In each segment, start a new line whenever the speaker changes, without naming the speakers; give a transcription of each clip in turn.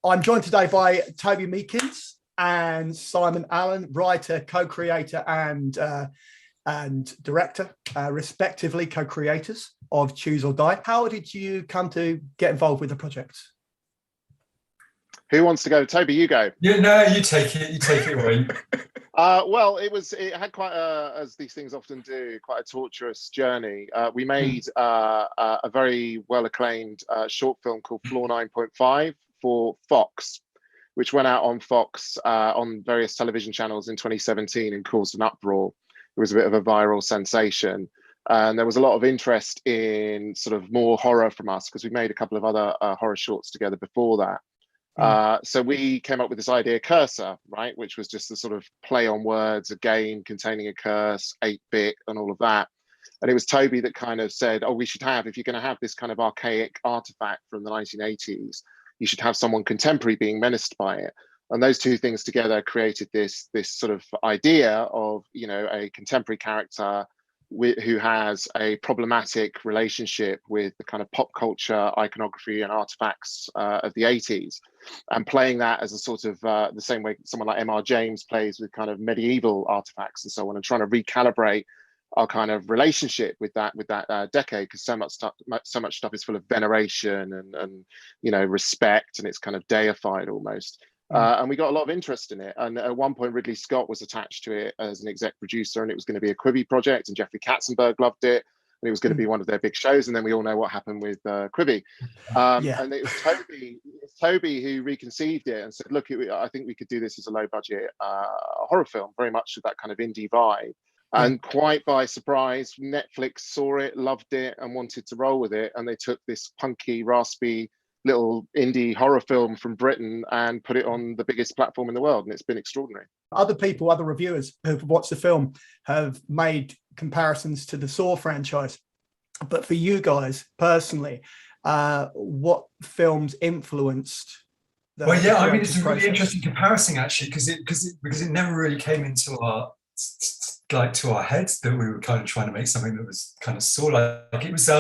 I'm joined today by Toby Meakins and Simon Allen, writer, co-creator, and director, respectively, co-creators of Choose or Die. How did you come to get involved with the project?
Who wants to go? Toby, you go.
Yeah, no, you take it. You take it away.
Well, it had quite as these things often do, quite a torturous journey. We made a very well acclaimed short film called Floor 9.5 for Fox, which went out on Fox on various television channels in 2017 and caused an uproar. It was a bit of a viral sensation. And there was a lot of interest in sort of more horror from us because we made a couple of other horror shorts together before that. So we came up with this idea, Cursor, right, which was just a sort of play on words, a game containing a curse, 8-bit and all of that. And it was Toby that kind of said, oh, we should have, if you're going to have this kind of archaic artifact from the 1980s, you should have someone contemporary being menaced by it. And those two things together created this sort of idea of, you know, a contemporary character who has a problematic relationship with the kind of pop culture iconography and artifacts of the 80s, and playing that as a sort of the same way someone like M.R. James plays with kind of medieval artifacts and so on, and trying to recalibrate our kind of relationship with that decade, because so much stuff is full of veneration and you know, respect, and it's kind of deified almost. And we got a lot of interest in it. And at one point, Ridley Scott was attached to it as an exec producer, and it was going to be a Quibi project, and Jeffrey Katzenberg loved it, and it was going to be one of their big shows. And then we all know what happened with Quibi. And it was Toby who reconceived it and said, look, I think we could do this as a low budget horror film, very much with that kind of indie vibe. And quite by surprise, Netflix saw it, loved it, and wanted to roll with it. And they took this punky, raspy little indie horror film from Britain and put it on the biggest platform in the world, and it's been extraordinary.
Other people, other reviewers who've watched the film have made comparisons to the Saw franchise, but for you guys personally, what films influenced
well, yeah, I mean, it's a really interesting comparison actually, because it never really came into our to our heads that we were kind of trying to make something that was kind of Saw like. It was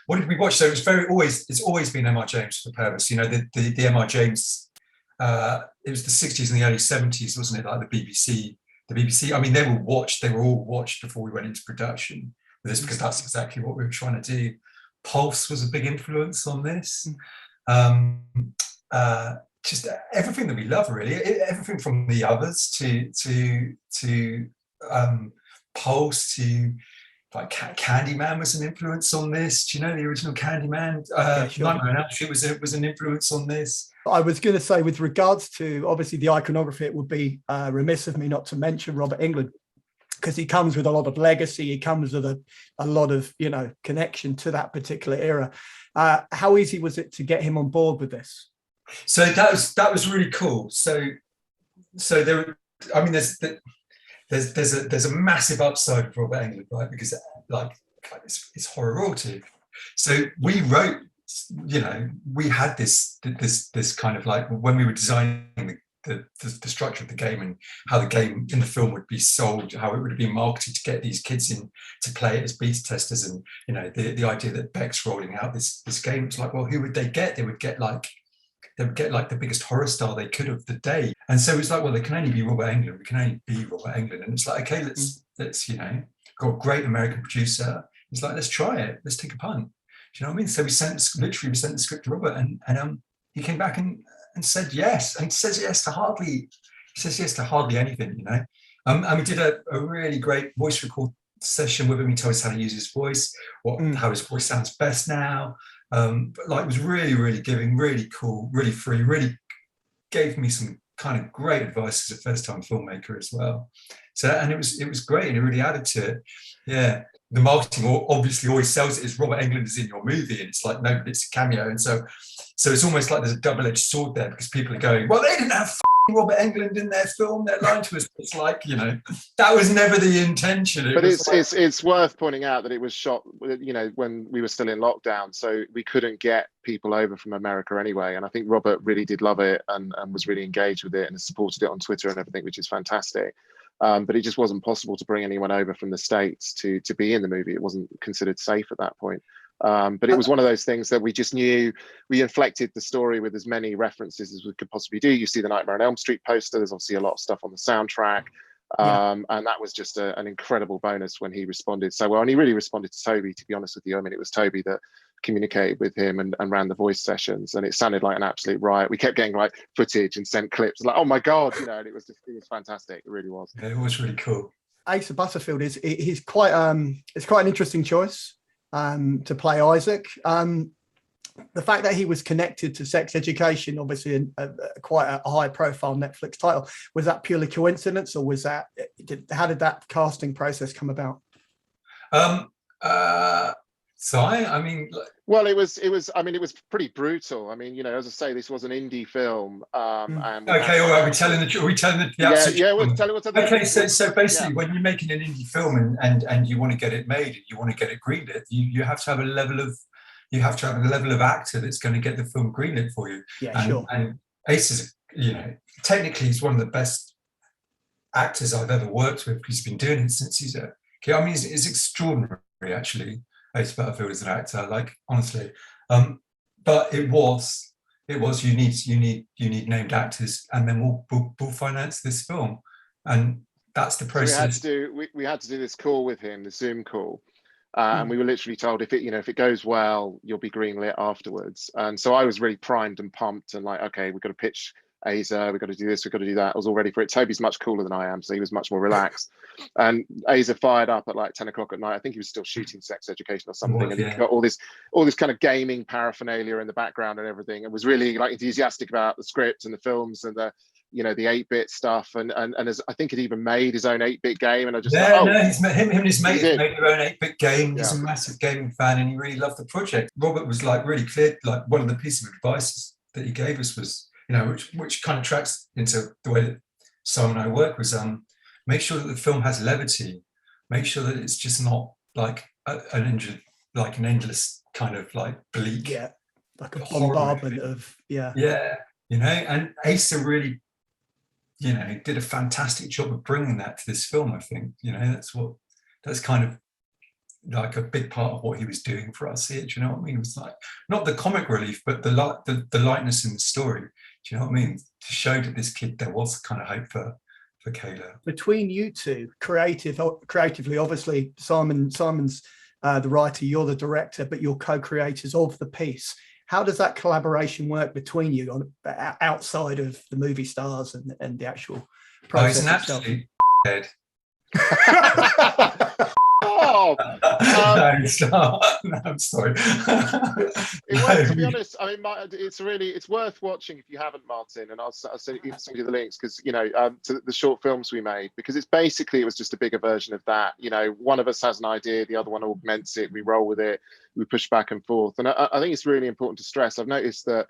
what did we watch? So it's always been M.R. James for the purpose, you know, the M.R. James, it was the 60s and the early 70s, wasn't it, like the BBC, I mean, they were all watched before we went into production with this, because that's exactly what we were trying to do. Pulse was a big influence on this. Just everything that we love, really, everything from The Others to Pulse to like Candyman was an influence on this. Do you know the original Candyman?
Sure.
Nightmare on Elm Street was an influence on this.
I was going to say, with regards to obviously the iconography, it would be remiss of me not to mention Robert Englund, because he comes with a lot of legacy. He comes with a lot of, you know, connection to that particular era. How easy was it to get him on board with this?
So that was really cool. So there, I mean, there's a massive upside for Robert Englund, right? Because like it's horror royalty. So we wrote, you know, we had this kind of like, when we were designing the structure of the game and how the game in the film would be sold, how it would be marketed to get these kids in to play it as beta testers, and you know, the idea that Beck's rolling out this game, it's like, well, who would they get? They would get like the biggest horror star they could of the day. And so it's like, well, they can only be Robert Englund. We can only be Robert Englund. And it's like, okay, let's you know, got a great American producer. It's like, let's try it. Let's take a punt. Do you know what I mean? So we sent the script to Robert, and he came back and said yes. And he says yes to hardly anything, you know. And we did a really great voice record session with him. He told us how to use his voice, how his voice sounds best now. But like, it was really, really giving, really cool, really free, really gave me some kind of great advice as a first-time filmmaker as well. So, and it was great, and it really added to it. Yeah, the marketing obviously always sells it as Robert Englund is in your movie, and it's like, no, but it's a cameo. And so it's almost like there's a double-edged sword there, because people are going, well, they didn't have Robert Englund in their film, they're lying to us. It's like, you know, that was never the intention.
But it's worth pointing out that it was shot, you know, when we were still in lockdown, so we couldn't get people over from America anyway. And I think Robert really did love it and was really engaged with it and supported it on Twitter and everything, which is fantastic. But it just wasn't possible to bring anyone over from the States to be in the movie. It wasn't considered safe at that point. But it was one of those things that we just knew. We inflected the story with as many references as we could possibly do. You see the Nightmare on Elm Street poster. There's obviously a lot of stuff on the soundtrack. And that was just an incredible bonus when he responded so well. And he really responded to Toby, to be honest with you. I mean, it was Toby that communicated with him and ran the voice sessions, and it sounded like an absolute riot. We kept getting like footage and sent clips like, oh my God, you know, and it was fantastic. It really was.
Yeah, it was really cool.
Asa Butterfield he's quite it's quite an interesting choice to play Isaac. The fact that he was connected to Sex Education, obviously quite a high profile Netflix title, was that purely coincidence, or was that, how did that casting process come about?
So I mean,
well, it was I mean, it was pretty brutal. I mean, you know, as I say, this was an indie film. And
okay, all right, we're telling the
we'll tell it.
Okay, so basically, when you're making an indie film and you want to get it made and you want to get it greenlit, you have to have a level of actor that's going to get the film greenlit for you.
Yeah, sure.
And Ace is, you know, technically he's one of the best actors I've ever worked with. He's been doing it since he's a kid. I mean, it's extraordinary, actually. Ace Butterfield as an actor, like, honestly. But it was you need named actors, and then we'll finance this film, and that's the process.
So we had to do this call with him, the Zoom call. And we were literally told if it goes well, you'll be greenlit afterwards. And so I was really primed and pumped and like, okay, we've got to pitch Asa, we've got to do this, we've got to do that. I was all ready for it. Toby's much cooler than I am, so he was much more relaxed. And Asa fired up at like 10 o'clock at night. I think he was still shooting Sex Education or something. And he got all this kind of gaming paraphernalia in the background and everything, and was really like enthusiastic about the script and the films and the 8-bit stuff, and as I think it even made his own 8-bit game. And I just
him and his mate made their own 8-bit game. He's a massive gaming fan, and he really loved the project. Robert was like really clear. Like, one of the pieces of advice that he gave us was, which kind of tracks into the way that Simon and I work, was make sure that the film has levity. Make sure that it's just not like an endless kind of like bleak,
like a bombardment of
and Asa really did a fantastic job of bringing that to this film. I think that's kind of like a big part of what he was doing for us here. Do you know what I mean? It was like not the comic relief, but the lightness in the story. Do you know what I mean? To show that this kid, there was kind of hope for Kayla.
Between you two, creatively, obviously, Simon's the writer, you're the director, but you're co-creators of the piece. How does that collaboration work between you outside of the movie stars and the actual process itself?
He's an absolute head.
No,
I'm sorry.
To be honest, I mean, it's worth watching if you haven't, Martin. And I'll send you the links, because to the short films we made, because it was just a bigger version of that. One of us has an idea, the other one augments it, we roll with it, we push back and forth. And I think it's really important to stress. I've noticed that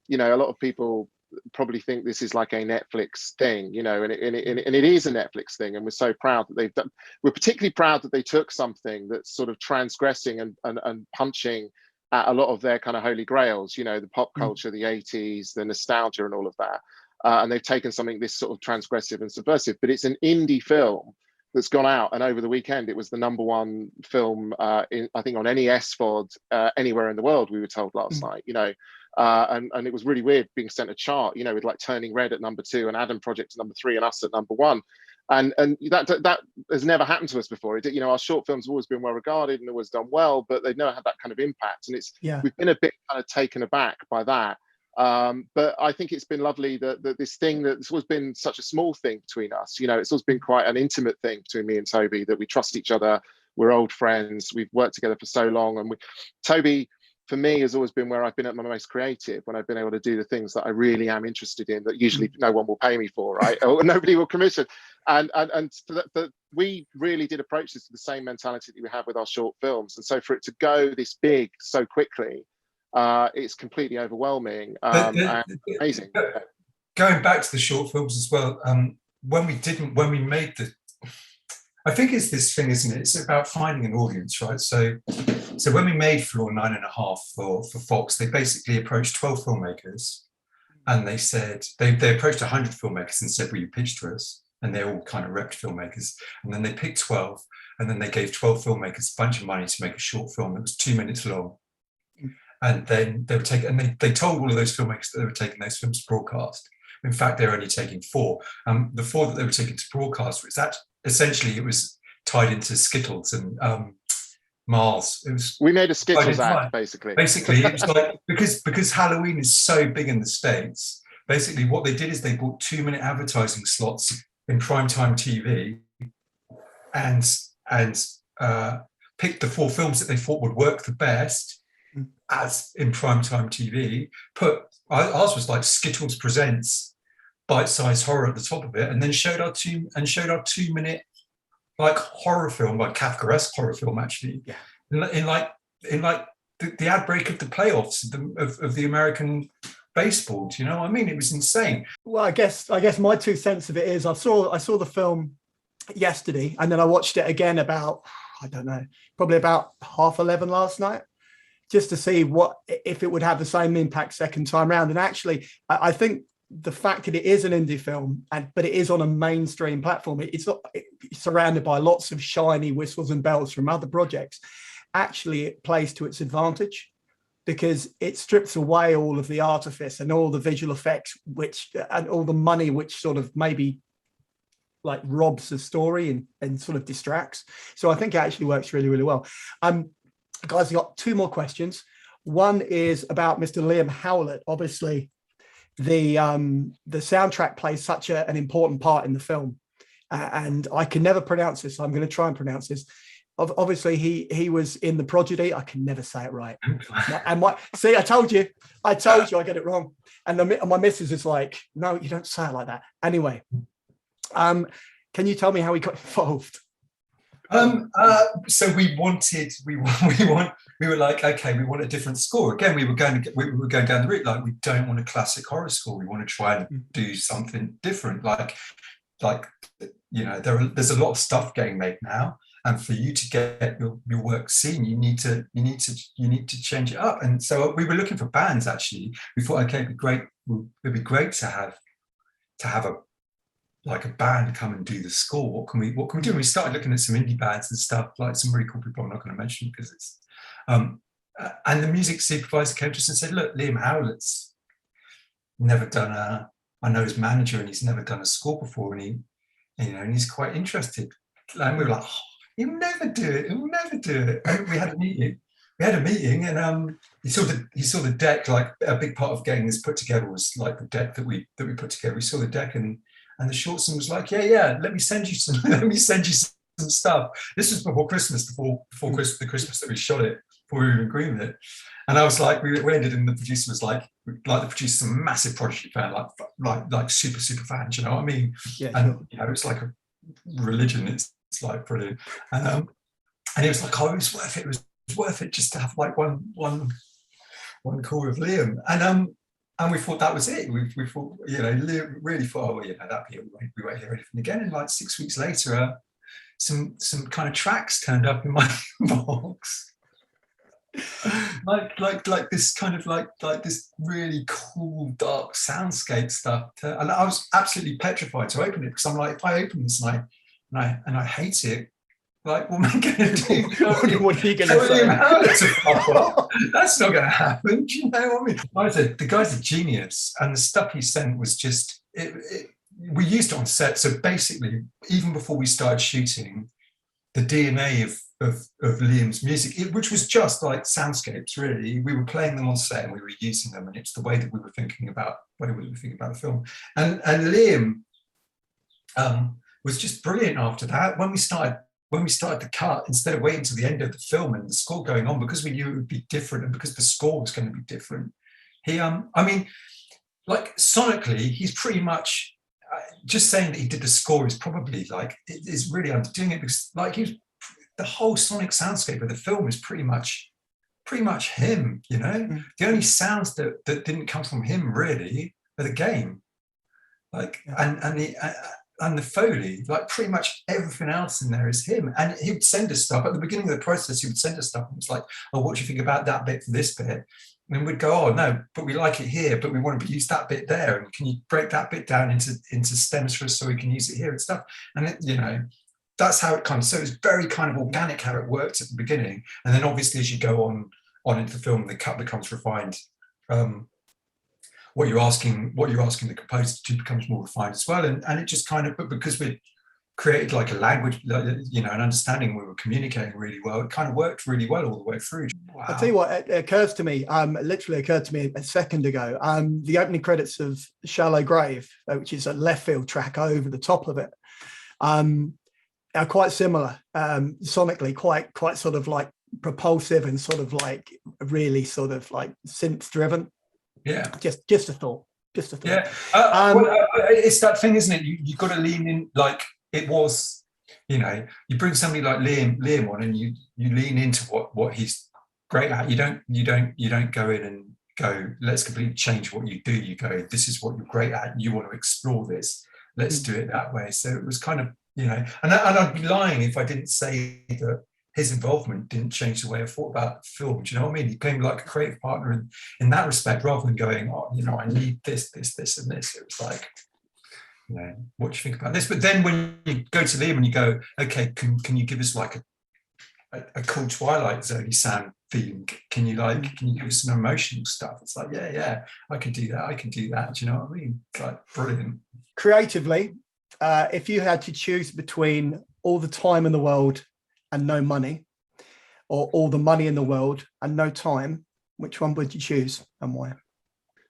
a lot of people probably think this is like a Netflix thing, and it is a Netflix thing, and we're so proud that we're particularly proud that they took something that's sort of transgressing and punching at a lot of their kind of holy grails, the pop culture, the 80s, the nostalgia and all of that, and they've taken something this sort of transgressive and subversive, but it's an indie film that's gone out, and over the weekend it was the #1 film I think on any SVOD anywhere in the world, we were told last night, and it was really weird being sent a chart, with like Turning Red at #2 and Adam Project at #3 and us at #1, and that has never happened to us before. Our short films have always been well regarded and always done well, but they've never had that kind of impact, and we've been a bit kind of taken aback by that. But I think it's been lovely that this thing that's always been such a small thing between us, it's always been quite an intimate thing between me and Toby, that we trust each other, we're old friends, we've worked together for so long, and Toby, for me, has always been where I've been at my most creative, when I've been able to do the things that I really am interested in, that usually no one will pay me for, right? Or nobody will commission. And we really did approach this with the same mentality that we have with our short films. And so for it to go this big so quickly, it's completely overwhelming and amazing.
Going back to the short films as well, when we made I think it's this thing, isn't it? It's about finding an audience, right? So when we made Floor 9.5 for Fox, they basically approached 12 filmmakers, and they said, they approached 100 filmmakers and said, will you pitch to us? And they're all kind of repped filmmakers. And then they picked 12, and then they gave 12 filmmakers a bunch of money to make a short film that was 2 minutes long. and then they were taking, and they told all of those filmmakers that they were taking those films to broadcast. In fact, they're only taking 4. The 4 that they were taking to broadcast was that essentially it was tied into Skittles and Mars. It was,
we made a Skittles ad, basically.
Basically, it was like because Halloween is so big in the States. Basically, what they did is they bought 2-minute advertising slots in primetime TV, and picked the 4 films that they thought would work the best as in primetime TV. Ours was like Skittles Presents bite-sized horror at the top of it, and then showed our 2-minute like horror film, like Kafkaesque horror film, actually, in the ad break of the playoffs of the American baseball. Do you know what I mean? It was insane.
Well, I guess my 2 cents of it is I saw the film yesterday, and then I watched it again about, I don't know, probably about 11:30 last night, just to see if it would have the same impact second time round. And actually, I think the fact that it is an indie film, but it is on a mainstream platform, it's surrounded by lots of shiny whistles and bells from other projects. Actually, it plays to its advantage, because it strips away all of the artifice and all the visual effects, and all the money, which sort of maybe like robs the story and sort of distracts. So I think it actually works really, really well. Guys, I've got 2 more questions. One is about Mr. Liam Howlett. Obviously, the soundtrack plays such an important part in the film, and I can never pronounce this, so I'm going to try and pronounce this. Obviously, he was in The Prodigy. I can never say it right. And I told you I get it wrong. And my missus is like, no, you don't say it like that. Anyway, can you tell me how he got involved?
So we were like, okay, we want a different score. Again, we were going down the route, like, we don't want a classic horror score. We want to try and do something different. Like there's a lot of stuff getting made now, and for you to get your work seen, you need to change it up. And so we were looking for bands. Actually, we thought, okay, it'd be great to have a band come and do the score. What can we do? And we started looking at some indie bands and stuff, like some really cool people I'm not going to mention because it's and the music supervisor came to us and said, look, Liam Howlett's never done I know his manager, and he's never done a score before, and he's quite interested. And we were like, oh, he'll never do it. And we had a meeting, and he saw the deck. Like, a big part of getting this put together was like the deck that we put together. We saw the deck, and the shortson was like, yeah, let me send you some stuff. This was before Christmas, before the Christmas that we shot it, before we even greenlit it. And I was like, we ended, and the producer was like the producer's a massive Prodigy fan, like super fan. Do you know what I mean?
Yeah.
And it's like a religion. It's like brilliant. And he was like, oh, it was worth it. It was worth it just to have like one call with Liam. And we thought that was it. We thought, Liam really thought, oh, that'd be it. We won't hear anything again. And like 6 weeks later, some kind of tracks turned up in my box. like this kind of like this really cool dark soundscape stuff, and I was absolutely petrified to open it, because I'm like, if I open this and I hate it, like, what am I going to do?
What are you going to say?
That's not going to happen. Do you know what I mean? The guy's a genius, and the stuff he sent was just we used it on set. So basically, even before we started shooting, the DNA of Liam's music, which was just like soundscapes, really. We were playing them on set and we were using them, and it's the way that we were thinking about the film. And Liam was just brilliant after that. When we started the cut, instead of waiting to the end of the film and the score going on, because we knew it would be different and because the score was going to be different, he like, sonically, he's pretty much just saying that he did the score is probably like, is really underdoing it, because like the whole sonic soundscape of the film is pretty much him, The only sounds that didn't come from him really are the game, like, and the Foley, like, pretty much everything else in there is him. And he would send us stuff at the beginning of the process. He would send us stuff, and it's like, oh, what do you think about that bit for this bit? And we'd go, oh no, but we like it here, but we want to use that bit there, and can you break that bit down into stems for us so we can use it here and stuff? And that's how it kind of, so it's very kind of organic how it worked at the beginning. And then obviously as you go on on into the film, the cut becomes refined. What you're asking the composer to becomes more refined as well, and it just kind of, but because we created like a language, you know, an understanding, we were communicating really well, it kind of worked really well all the way through. Wow.
I'll tell you what, it occurs to me, literally occurred to me a second ago, the opening credits of Shallow Grave, which is a left field track over the top of it, are quite similar, sonically, quite sort of like propulsive and sort of like really sort of like synth driven.
Yeah,
just a thought.
Yeah, it's that thing, isn't it? You've got to lean in, like it was, you know, you bring somebody like Liam on, and you lean into what he's great at. You don't go in and go, let's completely change what you do. You go, this is what you're great at, and you want to explore this. Let's do it that way. So it was kind of, you know, and I'd be lying if I didn't say that his involvement didn't change the way I thought about the film. Do you know what I mean? He became like a creative partner in that respect, rather than going, oh, you know, I need this, and this. It was like, you know, what do you think about this? But then when you go to Liam and you go, okay, can you give us like a cool Twilight Zone sound theme? Can you give us some emotional stuff? It's like, yeah, I can do that. Do you know what I mean? It's like brilliant.
Creatively, if you had to choose between all the time in the world and no money, or all the money in the world and no time, which one would you choose and why?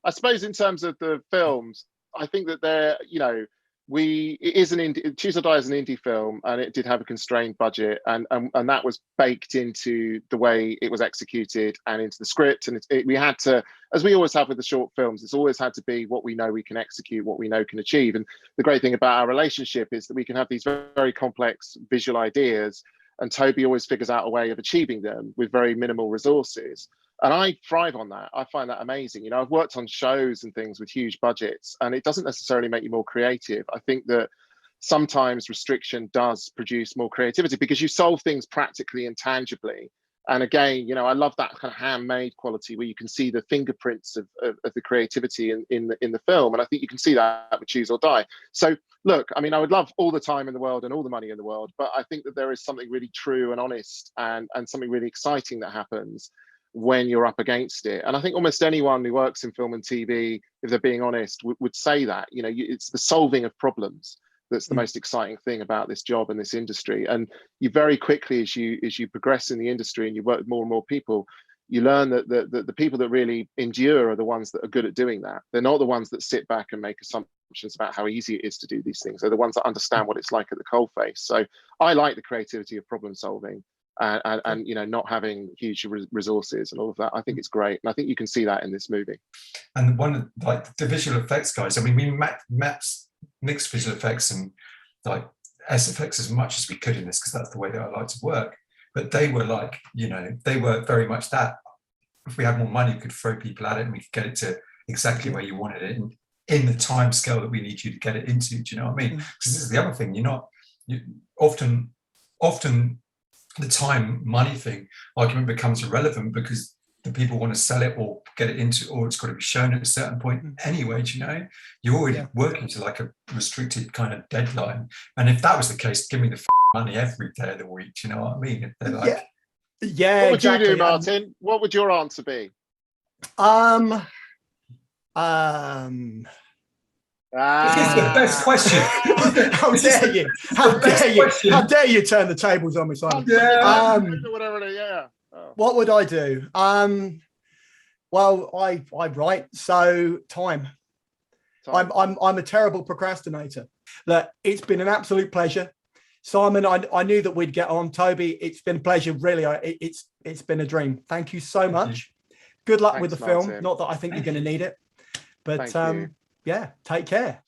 I suppose in terms of the films, I think that they're, you know, it is an indie, Choose or Die is an indie film, and it did have a constrained budget, and that was baked into the way it was executed and into the script. And we had to, as we always have with the short films, it's always had to be what we know we can execute, what we know can achieve. And the great thing about our relationship is that we can have these very complex visual ideas, and Toby always figures out a way of achieving them with very minimal resources. And I thrive on that. I find that amazing. You know, I've worked on shows and things with huge budgets, and it doesn't necessarily make you more creative. I think that sometimes restriction does produce more creativity because you solve things practically and tangibly. And again, you know, I love that kind of handmade quality where you can see the fingerprints of the creativity in the film. And I think you can see that with Choose or Die. So look, I mean, I would love all the time in the world and all the money in the world, but I think that there is something really true and honest and something really exciting that happens when you're up against it. And I think almost anyone who works in film and TV, if they're being honest, would say that, you know, it's the solving of problems that's the most exciting thing about this job and this industry. And you very quickly, as you progress in the industry and you work with more and more people, you learn that the people that really endure are the ones that are good at doing that. They're not the ones that sit back and make assumptions about how easy it is to do these things. They're the ones that understand what it's like at the coalface. So I like the creativity of problem solving and you know, not having huge resources and all of that. I think it's great, and I think you can see that in this movie.
And one of like the visual effects guys, I mean, we mixed visual effects and like SFX as much as we could in this, because that's the way that I like to work. But they were like, you know, they were very much that. If we had more money, we could throw people at it and we could get it to exactly where you wanted it, and in the time scale that we need you to get it into. Do you know what I mean? Because this is the other thing. Often the time money thing argument becomes irrelevant because the people want to sell it or get it into, or it's got to be shown at a certain point anyway. Do you know? You're already working to like a restricted kind of deadline. And if that was the case, give me the money every day of the week. Do you know what I mean? If they're like,
yeah,
what would
exactly.
you do, Martin? What would your answer be?
This is the best question.
How dare you? How dare you? How dare you turn the tables on me, Simon? What would I do? Well, I write, so time. I'm a terrible procrastinator. Look, it's been an absolute pleasure, Simon. I knew that we'd get on. Toby, it's been a pleasure. Really, it's been a dream. Thank you so much. Good luck with the film. Not that I think you're going to need it, but yeah, take care.